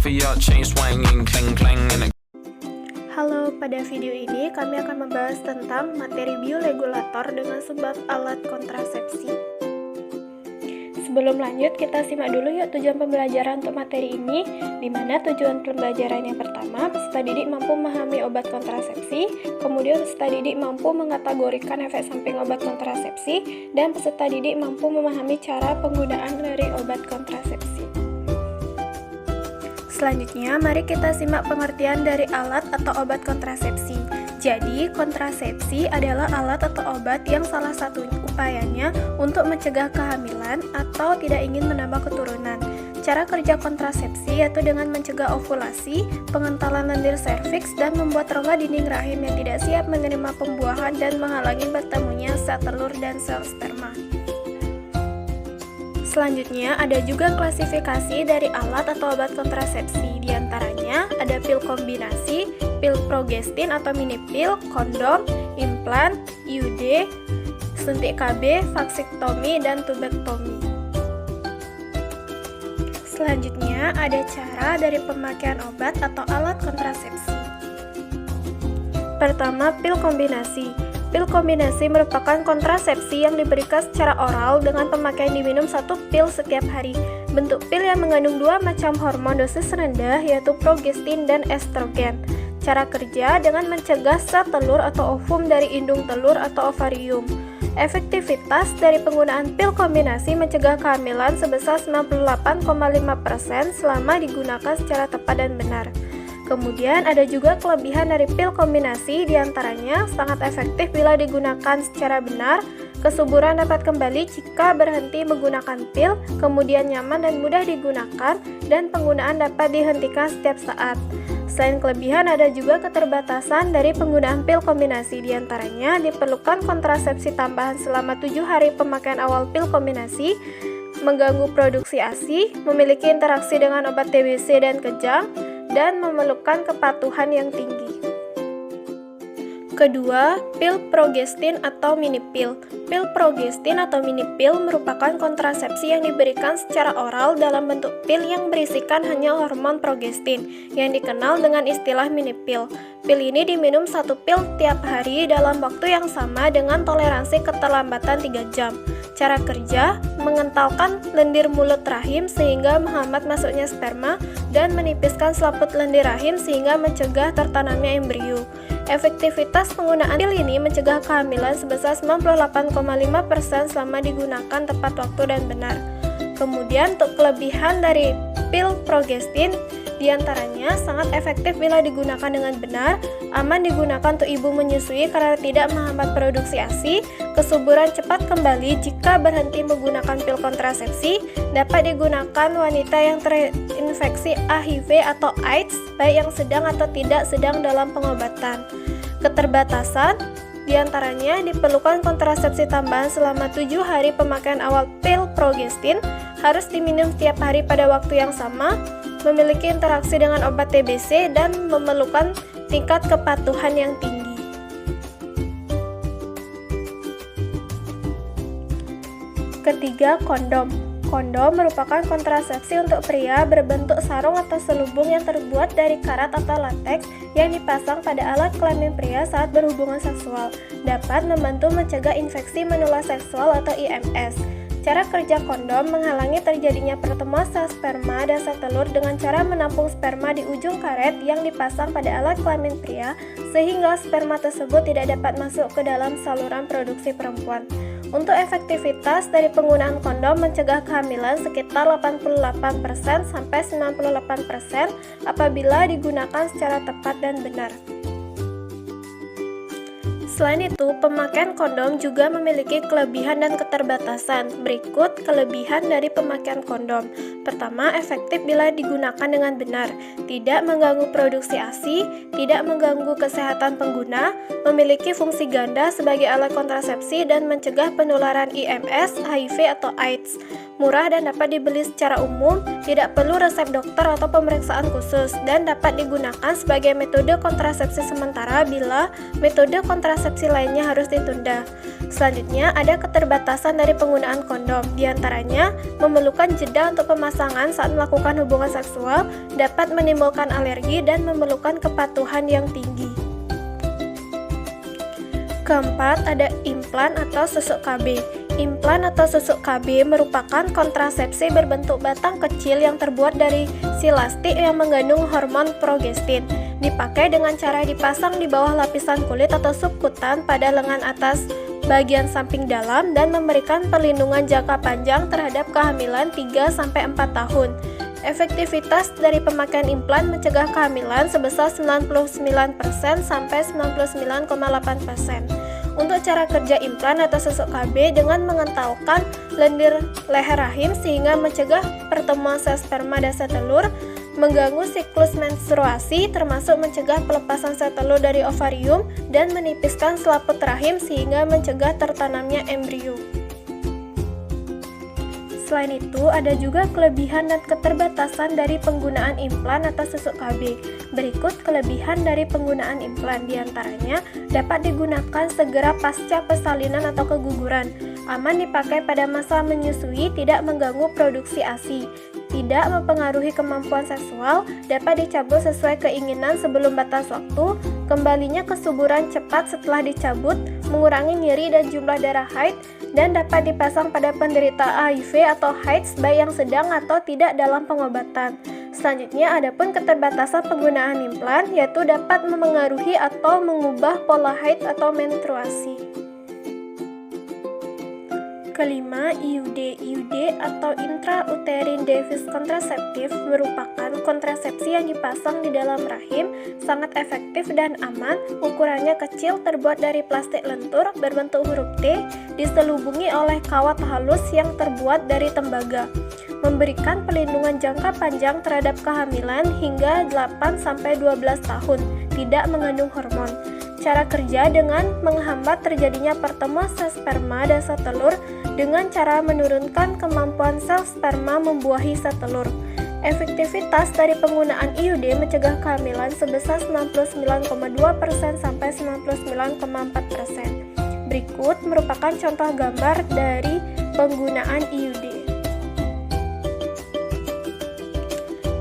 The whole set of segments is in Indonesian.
for your chain swinging, clang clang and Halo, pada video ini kami akan membahas tentang materi bioregulator dengan sebab alat kontrasepsi. Sebelum lanjut, kita simak dulu yuk tujuan pembelajaran untuk materi ini, di mana tujuan pembelajaran yang pertama, peserta didik mampu memahami obat kontrasepsi, kemudian peserta didik mampu mengategorikan efek samping obat kontrasepsi, dan peserta didik mampu memahami cara penggunaan dari obat kontrasepsi. Selanjutnya, mari kita simak pengertian dari alat atau obat kontrasepsi. Jadi, kontrasepsi adalah alat atau obat yang salah satu upayanya untuk mencegah kehamilan atau tidak ingin menambah keturunan. Cara kerja kontrasepsi yaitu dengan mencegah ovulasi, pengentalan lendir serviks, dan membuat rongga dinding rahim yang tidak siap menerima pembuahan dan menghalangi bertemunya sel telur dan sel sperma. Selanjutnya, ada juga klasifikasi dari alat atau obat kontrasepsi. Di antaranya ada pil kombinasi, pil progestin atau mini pil, kondom, implan, IUD, suntik KB, vaksiktomi, dan tubektomi. Selanjutnya, ada cara dari pemakaian obat atau alat kontrasepsi. Pertama, pil kombinasi. Pil kombinasi merupakan kontrasepsi yang diberikan secara oral dengan pemakaian diminum satu pil setiap hari. Bentuk pil yang mengandung dua macam hormon dosis rendah yaitu progestin dan estrogen. Cara kerja dengan mencegah sel telur atau ovum dari indung telur atau ovarium. Efektivitas dari penggunaan pil kombinasi mencegah kehamilan sebesar 98,5% selama digunakan secara tepat dan benar. Kemudian ada juga kelebihan dari pil kombinasi, diantaranya sangat efektif bila digunakan secara benar, kesuburan dapat kembali jika berhenti menggunakan pil, kemudian nyaman dan mudah digunakan, dan penggunaan dapat dihentikan setiap saat. Selain kelebihan, ada juga keterbatasan dari penggunaan pil kombinasi, diantaranya diperlukan kontrasepsi tambahan selama 7 hari pemakaian awal pil kombinasi, mengganggu produksi ASI, memiliki interaksi dengan obat TBC dan kejang, dan memerlukan kepatuhan yang tinggi. Kedua, pil progestin atau mini pil. Pil progestin atau mini pil merupakan kontrasepsi yang diberikan secara oral dalam bentuk pil yang berisikan hanya hormon progestin, yang dikenal dengan istilah mini pil. Pil ini diminum satu pil tiap hari dalam waktu yang sama dengan toleransi keterlambatan 3 jam. Cara kerja, mengentalkan lendir mulut rahim sehingga menghambat masuknya sperma dan menipiskan selaput lendir rahim sehingga mencegah tertanamnya embrio. Efektivitas penggunaan pil ini mencegah kehamilan sebesar 98,5% selama digunakan tepat waktu dan benar. Kemudian untuk kelebihan dari pil progestin, diantaranya sangat efektif bila digunakan dengan benar, aman digunakan untuk ibu menyusui karena tidak menghambat produksi ASI, kesuburan cepat kembali jika berhenti menggunakan pil kontrasepsi, dapat digunakan wanita yang terinfeksi HIV atau AIDS, baik yang sedang atau tidak sedang dalam pengobatan. Keterbatasan, diantaranya diperlukan kontrasepsi tambahan selama 7 hari pemakaian awal pil progestin, harus diminum setiap hari pada waktu yang sama, memiliki interaksi dengan obat TBC, dan memerlukan tingkat kepatuhan yang tinggi. Ketiga, kondom. Kondom merupakan kontrasepsi untuk pria berbentuk sarung atau selubung yang terbuat dari karat atau lateks yang dipasang pada alat kelamin pria saat berhubungan seksual. Dapat membantu mencegah infeksi menular seksual atau IMS. Cara kerja kondom menghalangi terjadinya pertemuan sel sperma dan sel telur dengan cara menampung sperma di ujung karet yang dipasang pada alat kelamin pria sehingga sperma tersebut tidak dapat masuk ke dalam saluran produksi perempuan. Untuk efektivitas dari penggunaan kondom mencegah kehamilan sekitar 88% sampai 98% apabila digunakan secara tepat dan benar. Selain itu, pemakaian kondom juga memiliki kelebihan dan keterbatasan. Berikut kelebihan dari pemakaian kondom. Pertama, efektif bila digunakan dengan benar, tidak mengganggu produksi ASI, tidak mengganggu kesehatan pengguna, memiliki fungsi ganda sebagai alat kontrasepsi dan mencegah penularan IMS, HIV atau AIDS. murah dan dapat dibeli secara umum, tidak perlu resep dokter atau pemeriksaan khusus, dan dapat digunakan sebagai metode kontrasepsi sementara bila metode kontrasepsi lainnya harus ditunda. Selanjutnya, ada keterbatasan dari penggunaan kondom, diantaranya memerlukan jeda untuk pemasangan saat melakukan hubungan seksual, dapat menimbulkan alergi, dan memerlukan kepatuhan yang tinggi. Keempat, ada implan atau susuk KB. Implan atau susuk KB merupakan kontrasepsi berbentuk batang kecil yang terbuat dari silastik yang mengandung hormon progestin. Dipakai dengan cara dipasang di bawah lapisan kulit atau subkutan pada lengan atas bagian samping dalam dan memberikan perlindungan jangka panjang terhadap kehamilan 3-4 tahun. Efektivitas dari pemakaian implan mencegah kehamilan sebesar 99% sampai 99,8%. Untuk cara kerja implan atau susuk KB dengan mengentalkan lendir leher rahim sehingga mencegah pertemuan sel sperma dan sel telur, mengganggu siklus menstruasi termasuk mencegah pelepasan sel telur dari ovarium dan menipiskan selaput rahim sehingga mencegah tertanamnya embrio. Selain itu, ada juga kelebihan dan keterbatasan dari penggunaan implan atau susuk KB. Berikut kelebihan dari penggunaan implan, diantaranya dapat digunakan segera pasca persalinan atau keguguran, aman dipakai pada masa menyusui, tidak mengganggu produksi ASI, tidak mempengaruhi kemampuan seksual, dapat dicabut sesuai keinginan sebelum batas waktu, kembalinya kesuburan cepat setelah dicabut, mengurangi nyeri dan jumlah darah haid, dan dapat dipasang pada penderita HIV atau AIDS baik yang sedang atau tidak dalam pengobatan. Selanjutnya, adapun keterbatasan penggunaan implan yaitu dapat memengaruhi atau mengubah pola haid atau menstruasi. Kelima, IUD. IUD atau intrauterine device contraceptive merupakan kontrasepsi yang dipasang di dalam rahim, sangat efektif dan aman, ukurannya kecil, terbuat dari plastik lentur berbentuk huruf T, diselubungi oleh kawat halus yang terbuat dari tembaga, memberikan perlindungan jangka panjang terhadap kehamilan hingga 8-12 tahun, tidak mengandung hormon. Cara kerja dengan menghambat terjadinya pertemuan sel sperma dan sel telur dengan cara menurunkan kemampuan sel sperma membuahi sel telur. Efektivitas dari penggunaan IUD mencegah kehamilan sebesar 99,2% sampai 99,4%. Berikut merupakan contoh gambar dari penggunaan IUD.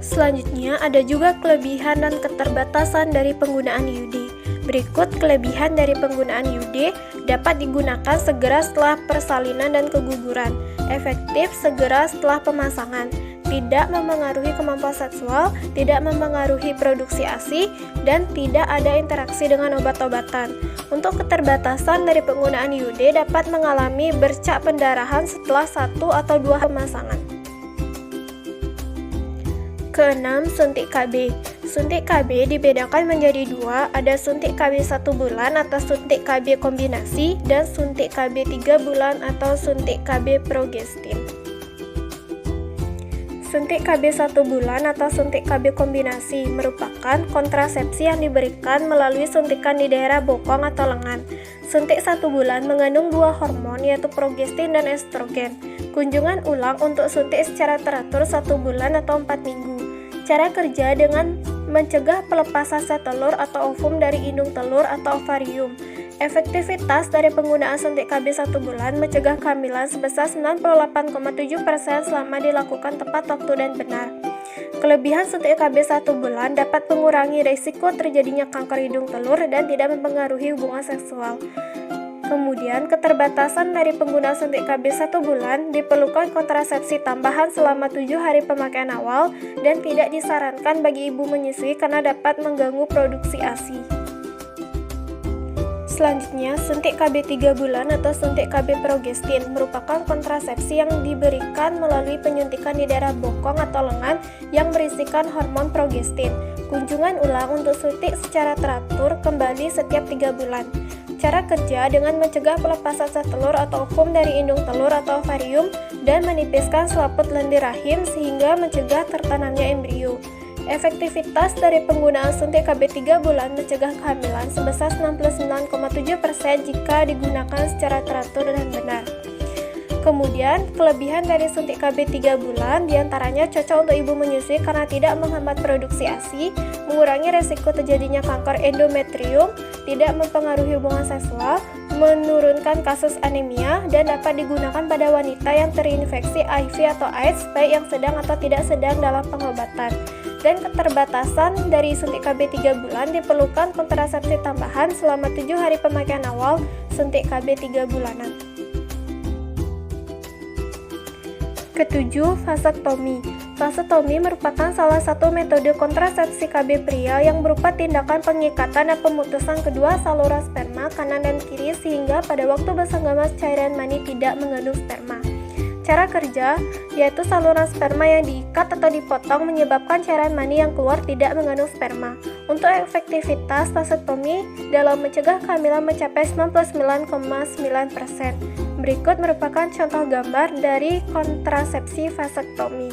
Selanjutnya, ada juga kelebihan dan keterbatasan dari penggunaan IUD. Berikut kelebihan dari penggunaan IUD: dapat digunakan segera setelah persalinan dan keguguran, efektif segera setelah pemasangan, tidak memengaruhi kemampuan seksual, tidak memengaruhi produksi ASI, dan tidak ada interaksi dengan obat-obatan. Untuk keterbatasan dari penggunaan IUD dapat mengalami bercak pendarahan setelah 1 atau 2 pemasangan. Keenam, suntik KB. Suntik KB dibedakan menjadi 2, ada suntik KB 1 bulan atau suntik KB kombinasi, dan suntik KB 3 bulan atau suntik KB progestin. Suntik KB 1 bulan atau suntik KB kombinasi merupakan kontrasepsi yang diberikan melalui suntikan di daerah bokong atau lengan. Suntik 1 bulan mengandung 2 hormon yaitu progestin dan estrogen. Kunjungan ulang untuk suntik secara teratur 1 bulan atau 4 minggu. Cara kerja dengan mencegah pelepasan sel telur atau ovum dari indung telur atau ovarium. Efektivitas dari penggunaan suntik KB 1 bulan mencegah kehamilan sebesar 98,7% selama dilakukan tepat waktu dan benar. Kelebihan suntik KB 1 bulan dapat mengurangi risiko terjadinya kanker hidung telur dan tidak mempengaruhi hubungan seksual. Kemudian, keterbatasan dari penggunaan suntik KB 1 bulan diperlukan kontrasepsi tambahan selama 7 hari pemakaian awal dan tidak disarankan bagi ibu menyusui karena dapat mengganggu produksi ASI. Selanjutnya, suntik KB 3 bulan atau suntik KB progestin merupakan kontrasepsi yang diberikan melalui penyuntikan di daerah bokong atau lengan yang berisikan hormon progestin. Kunjungan ulang untuk suntik secara teratur kembali setiap 3 bulan. Cara kerja dengan mencegah pelepasan sel telur atau ovum dari indung telur atau ovarium dan menipiskan selaput lendir rahim sehingga mencegah tertanamnya embrio. Efektivitas dari penggunaan suntik KB 3 bulan mencegah kehamilan sebesar 99,7% jika digunakan secara teratur dan benar. Kemudian, kelebihan dari suntik KB 3 bulan diantaranya cocok untuk ibu menyusui karena tidak menghambat produksi ASI, mengurangi resiko terjadinya kanker endometrium, tidak mempengaruhi hubungan seksual, menurunkan kasus anemia, dan dapat digunakan pada wanita yang terinfeksi HIV atau AIDS, baik yang sedang atau tidak sedang dalam pengobatan. Dan keterbatasan dari suntik KB 3 bulan diperlukan kontrasepsi tambahan selama 7 hari pemakaian awal suntik KB 3 bulanan. Ketujuh, vasektomi. Vasektomi merupakan salah satu metode kontrasepsi KB pria yang berupa tindakan pengikatan dan pemutusan kedua saluran sperma kanan dan kiri sehingga pada waktu bersenggama cairan mani tidak mengandung sperma. Cara kerja yaitu saluran sperma yang diikat atau dipotong menyebabkan cairan mani yang keluar tidak mengandung sperma. Untuk efektivitas vasektomi dalam mencegah kehamilan mencapai 99,9%. Berikut merupakan contoh gambar dari kontrasepsi vasektomi.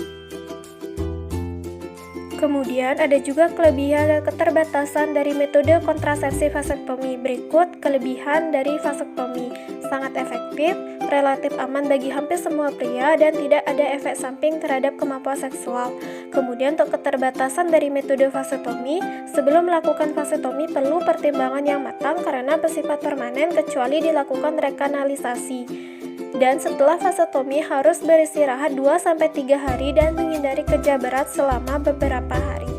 Kemudian ada juga kelebihan dan keterbatasan dari metode kontrasepsi vasektomi. Berikut kelebihan dari vasektomi: sangat efektif, relatif aman bagi hampir semua pria, dan tidak ada efek samping terhadap kemampuan seksual. Kemudian untuk keterbatasan dari metode vasektomi, sebelum melakukan vasektomi perlu pertimbangan yang matang karena bersifat permanen kecuali dilakukan rekanalisasi. Dan setelah vasektomi harus beristirahat 2-3 hari dan menghindari kerja berat selama beberapa hari.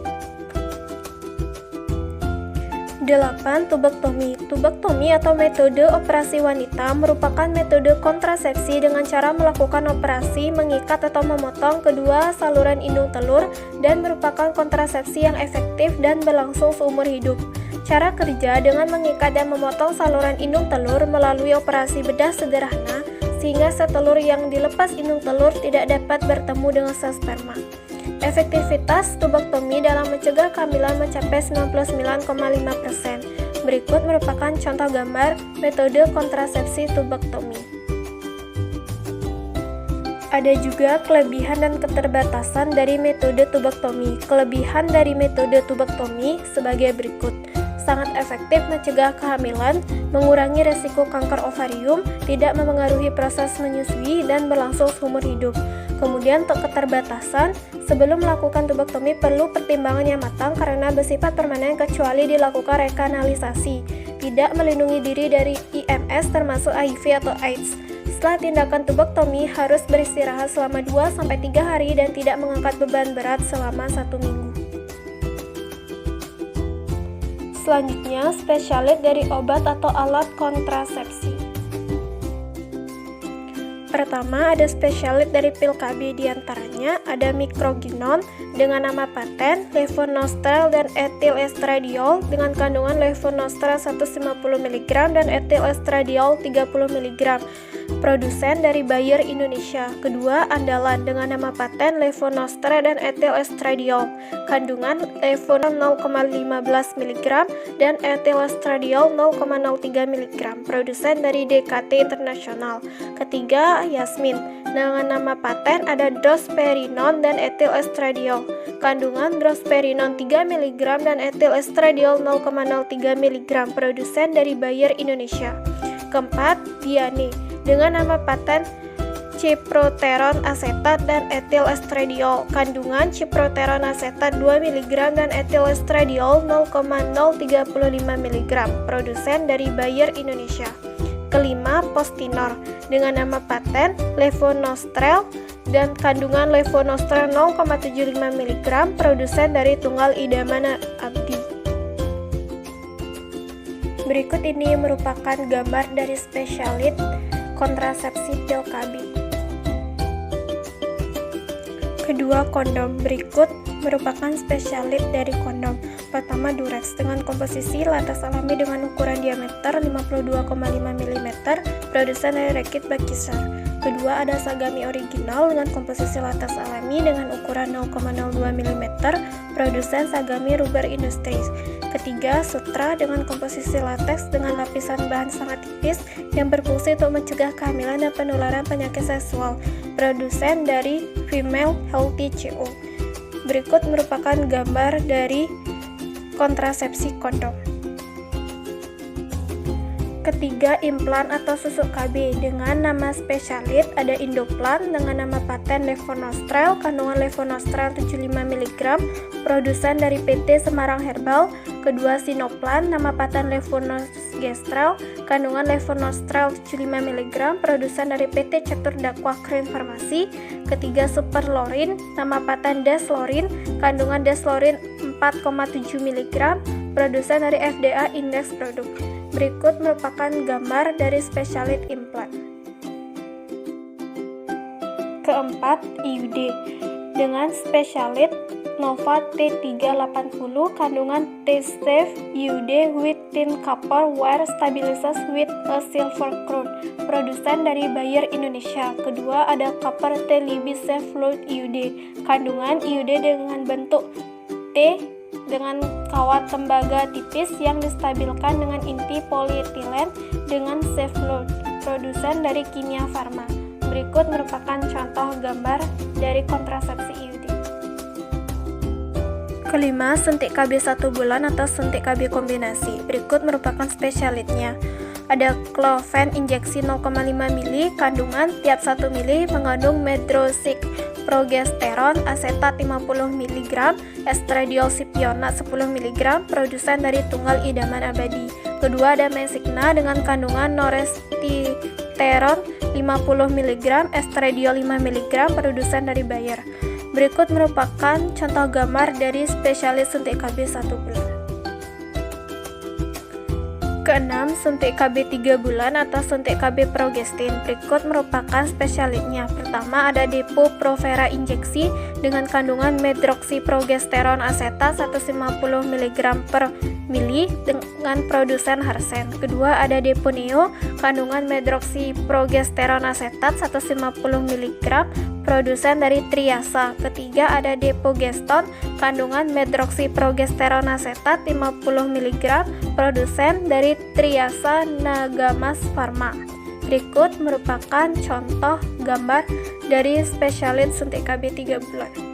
8. Tubektomi. Tubektomi atau metode operasi wanita merupakan metode kontrasepsi dengan cara melakukan operasi mengikat atau memotong kedua saluran indung telur dan merupakan kontrasepsi yang efektif dan berlangsung seumur hidup. Cara kerja dengan mengikat dan memotong saluran indung telur melalui operasi bedah sederhana sehingga sel telur yang dilepas indung telur tidak dapat bertemu dengan sel sperma. Efektivitas tubektomi dalam mencegah kehamilan mencapai 99,5%. Berikut merupakan contoh gambar metode kontrasepsi tubektomi. Ada juga kelebihan dan keterbatasan dari metode tubektomi. Kelebihan dari metode tubektomi sebagai berikut: sangat efektif mencegah kehamilan, mengurangi resiko kanker ovarium, tidak memengaruhi proses menyusui, dan berlangsung seumur hidup. Kemudian untuk keterbatasan, sebelum melakukan tubektomi perlu pertimbangan yang matang karena bersifat permanen kecuali dilakukan rekanalisasi, tidak melindungi diri dari IMS termasuk HIV atau AIDS. Setelah tindakan tubektomi harus beristirahat selama 2-3 hari dan tidak mengangkat beban berat selama 1 minggu. Selanjutnya, spesialit dari obat atau alat kontrasepsi. Pertama, ada spesialit dari pil KB, diantaranya ada microgynon dengan nama paten, levonorgestrel dan etilestradiol dengan kandungan levonorgestrel 150 mg dan etilestradiol 30 mg. Produsen dari Bayer Indonesia. Kedua, andalan dengan nama paten levonorgestrel dan etilestradiol. Kandungan levonorgestrel 0,15 mg dan etilestradiol 0,03 mg. Produsen dari DKT Internasional. Ketiga, Yasmin. Dengan nama paten ada drosperinon dan etilestradiol. Kandungan drosperinon 3 mg dan etilestradiol 0,03 mg. Produsen dari Bayer Indonesia. Keempat, Diane. Dengan nama paten ciproteron asetat dan etilestradiol. Kandungan ciproteron asetat 2 mg dan etilestradiol 0,035 mg. Produsen dari Bayer Indonesia. Kelima, Postinor dengan nama paten levonorgestrel dan kandungan levonorgestrel 0,75 mg. Produsen dari Tunggal Idamana Abdi. Berikut ini merupakan gambar dari spesialit kontrasepsi pil KB. Kedua, kondom. Berikut merupakan spesialit dari kondom. Pertama, Durex dengan komposisi latex alami dengan ukuran diameter 52,5 mm, produsen dari Reckitt Benckiser. Kedua, ada Sagami Original dengan komposisi latex alami dengan ukuran 0,02 mm, produsen Sagami Rubber Industries. Ketiga, Sutra dengan komposisi latex dengan lapisan bahan sangat tipis yang berfungsi untuk mencegah kehamilan dan penularan penyakit seksual, produsen dari Female Healthy CO. Berikut merupakan gambar dari kontrasepsi kondom. Ketiga, implan atau susuk KB dengan nama spesialit ada Indoplan dengan nama paten Levonorstrel, kandungan Levonorstrel 75 mg, produsen dari PT Semarang Herbal. Kedua, Sinoplan, nama paten Levonorgestrel, kandungan Levonorstrel 75 mg, produsen dari PT Cetur Dakwah Krin Farmasi. Ketiga, Superlorin, nama paten Deslorin, kandungan Deslorin 4,7 mg, produsen dari FDA Index Produk. Berikut merupakan gambar dari spesialit implan. Keempat, IUD dengan spesialit Nova T380, kandungan T-Safe IUD with tin copper wire stabilizers with a silver crown, produsen dari Bayer Indonesia. Kedua, ada copper T-Libby Safe Fluid IUD, kandungan IUD dengan bentuk T dengan kawat tembaga tipis yang distabilkan dengan inti polietilen dengan safe load, produsen dari Kimia Farma. Berikut merupakan contoh gambar dari kontrasepsi IUD. Kelima, suntik KB 1 bulan atau suntik KB kombinasi. Berikut merupakan spesialitnya. Ada Cloven injeksi 0,5 ml, kandungan tiap 1 ml mengandung medroxyc progesteron asetat 50 mg, estradiol sipionat 10 mg, produsen dari Tunggal Idaman Abadi. Kedua, ada Mesigna dengan kandungan norestiteron 50 mg, estradiol 5 mg, produsen dari Bayer. Berikut merupakan contoh gambar dari spesialis suntik KB 1 bulan. Keenam, suntik KB 3 bulan atau suntik KB progestin. Berikut merupakan spesialitnya. Pertama, ada Depo Provera injeksi dengan kandungan medroxyprogesteron asetat 150 mg per mili dengan produsen Harsen. Kedua, ada Deponeo kandungan medroxyprogesteron asetat 150 mg produsen dari Triasa. Ketiga, ada Depogeston kandungan medroxyprogesteron asetat 50 mg produsen dari Triasa Nagamas Pharma. Berikut merupakan contoh gambar dari spesialit suntik KB 3 bulan.